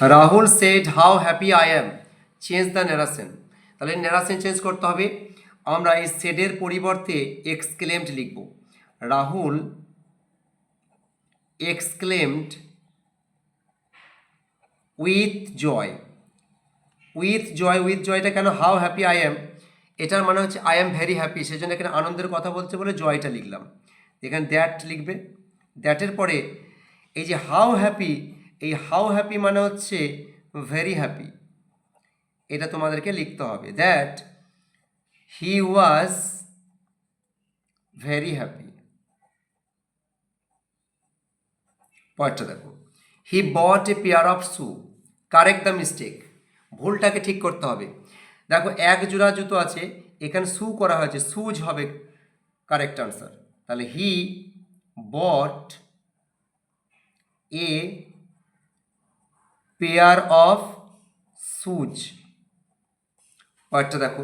Rahul said how happy I am, change the narration. তাহলে narration change করতে হবে। আমরা এই সেডের পরিবর্তে এক্সক্লেমড লিখব। Rahul exclaimed with joy. With joy, with জয়টা কেন? হাউ হ্যাপি আই অ্যাম, এটার মানে হচ্ছে আই অ্যাম ভেরি হ্যাপি, সেই জন্য এখানে আনন্দের কথা বলছে বলে জয়টা লিখলাম। এখানে দ্যাট লিখবে। দ্যাটের পরে এই যে হাউ হ্যাপি, এই হাউ হ্যাপি মানে হচ্ছে ভেরি হ্যাপি, এটা তোমাদেরকে লিখতে হবে। That he was very happy. পয়েন্টটা দেখো, he bought a pair of shoe, correct the mistake, ভুলটাকে ঠিক করতে হবে। দেখো এক জোড়া জুতো আছে, এখানে শু করা হয়েছে, শুজ হবে কারেক্ট আনসার। তাহলে he bought a pair of shoes. পয়েন্টটা দেখো,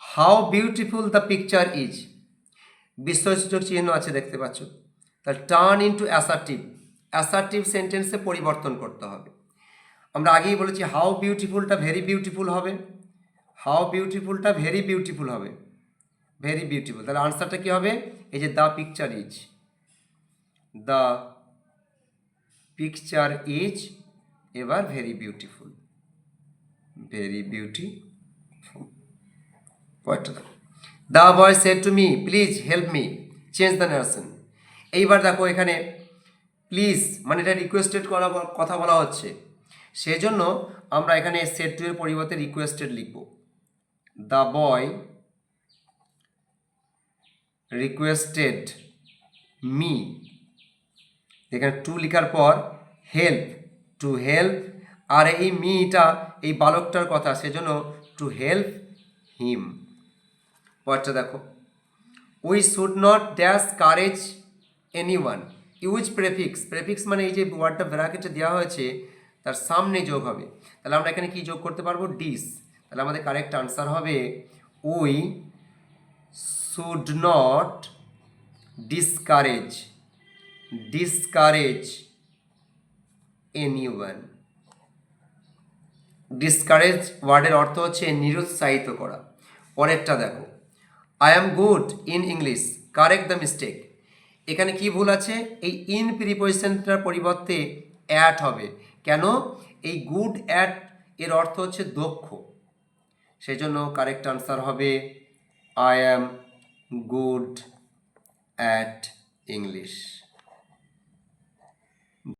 how beautiful the picture is, বিস্ময়সূচক চিহ্ন আছে দেখতে পাচ্ছ। তাহলে টার্ন ইনটু অ্যাসার্টিভ, অ্যাসার্টিভ সেন্টেন্সে পরিবর্তন করতে হবে। আমরা আগেই বলেছি হাউ বিউটিফুলটা ভেরি বিউটিফুল হবে, হাউ বিউটিফুলটা ভেরি বিউটিফুল হবে, ভেরি বিউটিফুল। তাহলে আনসারটা কী হবে? এই যে the picture is, the picture is, এবার ভেরি বিউটিফুল, ভেরি বিউটিফুল। পয়েন্টটা দেখো, the boy said to me please help me, change the narration. এইবার দেখো এখানে প্লিজ মানে এটা রিকোয়েস্টেড করা কথা বলা হচ্ছে, সেজন্য আমরা এখানে সেড টু এর পরিবর্তে রিকোয়েস্টেড লিখব। দ্য বয় রিকোয়েস্টেড মি, এখানে টু লেখার পর হেল্প, টু হেল্প, আর এই মিটা এই বালকটার কথা, সেজন্য টু হেল্প হিম। পরটা দেখো, we should not dash courage anyone, use prefix, prefix মানে এই যে ওয়ার্ডটা ব্র্যাকেটে দেওয়া হয়েছে তার সামনে যোগ হবে। তাহলে আমরা এখানে কি যোগ করতে পারবো? ডিস। তাহলে আমাদের কারেক্ট আনসার হবে we should not discourage, discourage anyone. Discourage ওয়ার্ডের অর্থ হচ্ছে নিরুৎসাহিত করা। পরেরটা দেখো, I am good in English, correct the mistake. এখানে কি ভুল আছে? এই ইন প্রিপোজিশনটার পরিবর্তে অ্যাট হবে। কেন? এই গুড অ্যাট এর অর্থ হচ্ছে দক্ষ, সেই জন্য কারেক্ট আনসার হবে I am good at English.